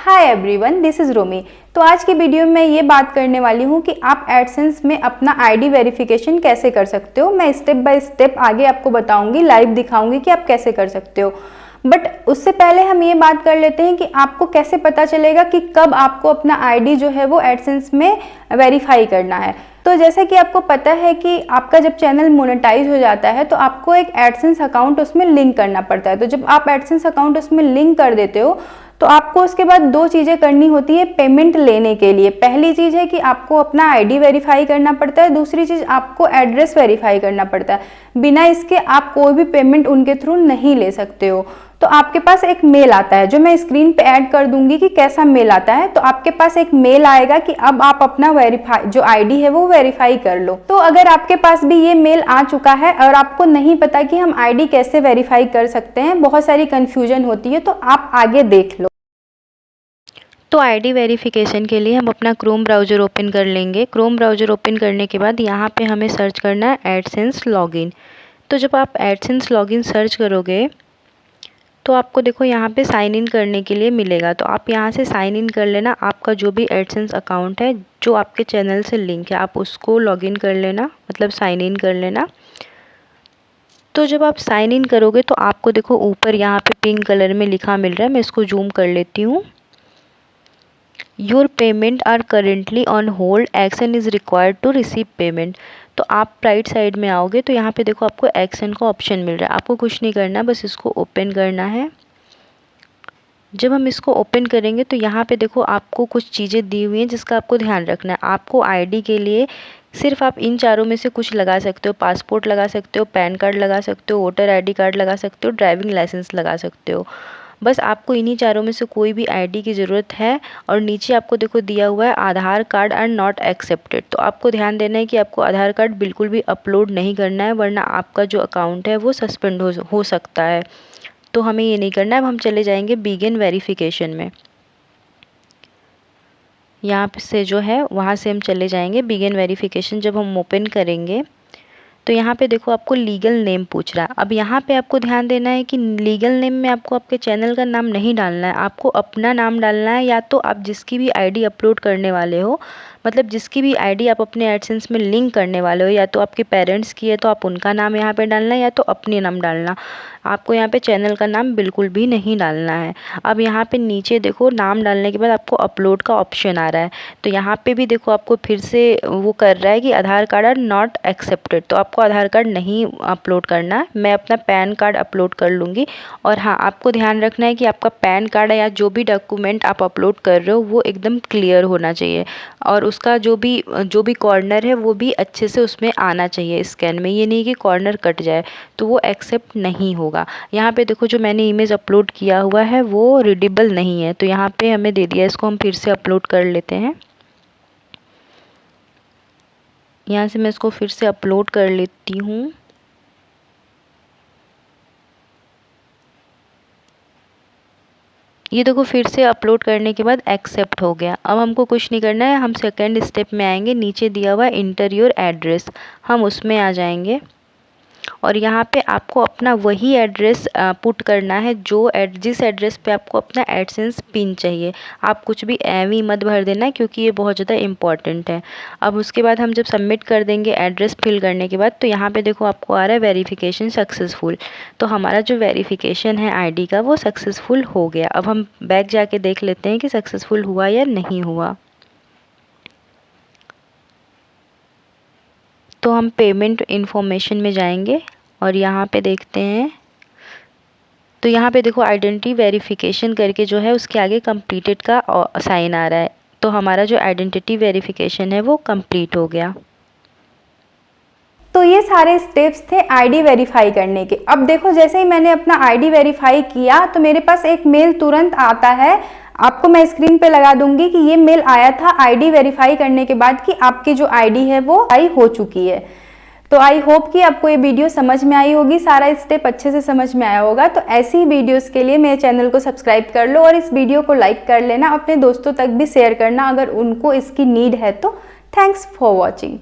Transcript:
Hi everyone, this is रोमी। तो आज की वीडियो में ये बात करने वाली हूँ कि आप एडसेंस में अपना आईडी वेरिफिकेशन कैसे कर सकते हो। मैं स्टेप बाय स्टेप आगे आपको बताऊंगी, लाइव दिखाऊंगी कि आप कैसे कर सकते हो। बट उससे पहले हम ये बात कर लेते हैं कि आपको कैसे पता चलेगा कि कब आपको अपना आईडी जो है वो एडसेंस में वेरीफाई करना है। तो जैसे कि आपको पता है कि आपका जब चैनल मोनेटाइज हो जाता है तो आपको एक एडसेंस अकाउंट उसमें लिंक करना पड़ता है। तो जब आप एडसेंस अकाउंट उसमें लिंक कर देते हो तो आपको उसके बाद दो चीज़ें करनी होती है पेमेंट लेने के लिए। पहली चीज़ है कि आपको अपना आईडी वेरीफाई करना पड़ता है, दूसरी चीज़ आपको एड्रेस वेरीफाई करना पड़ता है। बिना इसके आप कोई भी पेमेंट उनके थ्रू नहीं ले सकते हो। तो आपके पास एक मेल आता है, जो मैं स्क्रीन पे ऐड कर दूंगी कि कैसा मेल आता है। तो आपके पास एक मेल आएगा कि अब आप अपना वेरीफाई जो आईडी है वो वेरीफाई कर लो। तो अगर आपके पास भी ये मेल आ चुका है और आपको नहीं पता कि हम आईडी कैसे वेरीफाई कर सकते हैं, बहुत सारी कंफ्यूजन होती है, तो आप आगे देख लो। तो आईडी वेरिफिकेशन के लिए हम अपना क्रोम ब्राउज़र ओपन कर लेंगे। क्रोम ब्राउज़र ओपन करने के बाद यहाँ पे हमें सर्च करना है एडसेंस लॉगिन। तो जब आप एडसेंस लॉगिन सर्च करोगे तो आपको देखो यहाँ पे साइन इन करने के लिए मिलेगा। तो आप यहाँ से साइन इन कर लेना। आपका जो भी एडसेंस अकाउंट है जो आपके चैनल से लिंक है, आप उसको लॉगिन कर लेना, मतलब साइन इन कर लेना। तो जब आप साइन इन करोगे तो आपको देखो ऊपर यहाँ पे पिंक कलर में लिखा मिल रहा है। मैं इसको जूम कर लेती हूँ। Your payment are currently on hold, action is required to receive payment. तो आप राइट साइड में आओगे तो यहाँ पे देखो आपको एक्शन का ऑप्शन मिल रहा है। आपको कुछ नहीं करना, बस इसको ओपन करना है। जब हम इसको ओपन करेंगे तो यहाँ पे देखो आपको कुछ चीज़ें दी हुई हैं जिसका आपको ध्यान रखना है। आपको आईडी के लिए सिर्फ आप इन चारों में से कुछ लगा सकते हो। पासपोर्ट लगा सकते हो, पैन कार्ड लगा सकते हो, वोटर आईडी कार्ड लगा सकते हो, ड्राइविंग लाइसेंस लगा सकते हो। बस आपको इन्हीं चारों में से कोई भी आईडी की ज़रूरत है। और नीचे आपको देखो दिया हुआ है आधार कार्ड आर नॉट एक्सेप्टेड। तो आपको ध्यान देना है कि आपको आधार कार्ड बिल्कुल भी अपलोड नहीं करना है, वरना आपका जो अकाउंट है वो सस्पेंड हो सकता है। तो हमें ये नहीं करना है। अब हम चले जाएंगे बिगिन वेरिफिकेशन में। यहाँ से जो है वहाँ से हम चले जाएंगे बिगिन वेरिफिकेशन। जब हम ओपन करेंगे तो यहाँ पे देखो आपको लीगल नेम पूछ रहा है। अब यहाँ पे आपको ध्यान देना है कि लीगल नेम में आपको आपके चैनल का नाम नहीं डालना है, आपको अपना नाम डालना है। या तो आप जिसकी भी आईडी अपलोड करने वाले हो, मतलब जिसकी भी आईडी आप अपने एडसेंस में लिंक करने वाले हो, या तो आपके पेरेंट्स की है तो आप उनका नाम यहाँ पे डालना है, या तो अपने नाम डालना। आपको यहाँ पे चैनल का नाम बिल्कुल भी नहीं डालना है। अब यहाँ पे नीचे देखो नाम डालने के बाद आपको अपलोड का ऑप्शन आ रहा है। तो यहाँ पे भी देखो आपको फिर से वो कर रहा है कि आधार कार्ड आर नॉट एक्सेप्टेड। तो आपको आधार कार्ड नहीं अपलोड करना है। मैं अपना पैन कार्ड अपलोड कर लूँगी। और हाँ, आपको ध्यान रखना है कि आपका पैन कार्ड या जो भी डॉक्यूमेंट आप अपलोड कर रहे हो वो एकदम क्लियर होना चाहिए, और उसका जो भी कॉर्नर है वो भी अच्छे से उसमें आना चाहिए स्कैन में। ये नहीं कि कॉर्नर कट जाए, तो वो एक्सेप्ट नहीं होगा। यहाँ पे देखो जो मैंने इमेज अपलोड किया हुआ है वो रीडेबल नहीं है, तो यहाँ पे हमें दे दिया। इसको हम फिर से अपलोड कर लेते हैं। यहाँ से मैं इसको फिर से अपलोड कर लेती हूँ। ये देखो फिर से अपलोड करने के बाद एक्सेप्ट हो गया। अब हमको कुछ नहीं करना है, हम सेकंड स्टेप में आएंगे। नीचे दिया हुआ इंटर योर एड्रेस, हम उसमें आ जाएंगे। और यहाँ पे आपको अपना वही एड्रेस पुट करना है जिस एड्रेस पे आपको अपना एडसेंस पिन चाहिए। आप कुछ भी एवी मत भर देना, क्योंकि ये बहुत ज़्यादा इम्पॉर्टेंट है। अब उसके बाद हम जब सबमिट कर देंगे एड्रेस फिल करने के बाद, तो यहाँ पे देखो आपको आ रहा है वेरिफिकेशन सक्सेसफुल। तो हमारा जो वेरिफिकेशन है आईडी का वो सक्सेसफुल हो गया। अब हम बैक जाके देख लेते हैं कि सक्सेसफुल हुआ या नहीं हुआ। तो हम पेमेंट इन्फॉर्मेशन में जाएंगे और यहाँ पे देखते हैं। तो यहाँ पे देखो आइडेंटिटी वेरिफिकेशन करके जो है उसके आगे कंप्लीटेड का साइन आ रहा है। तो हमारा जो आइडेंटिटी वेरिफिकेशन है वो कंप्लीट हो गया। तो ये सारे स्टेप्स थे आईडी वेरीफाई करने के। अब देखो जैसे ही मैंने अपना आईडी वेरीफाई किया तो मेरे पास एक मेल तुरंत आता है। आपको मैं स्क्रीन पे लगा दूंगी कि ये मेल आया था आईडी वेरीफाई करने के बाद कि आपकी जो आईडी है वो हो चुकी है। तो आई होप कि आपको ये वीडियो समझ में आई होगी, सारा स्टेप अच्छे से समझ में आया होगा। तो ऐसी ही वीडियोस के लिए मेरे चैनल को सब्सक्राइब कर लो और इस वीडियो को लाइक कर लेना, अपने दोस्तों तक भी शेयर करना अगर उनको इसकी नीड है तो। Thanks for watching.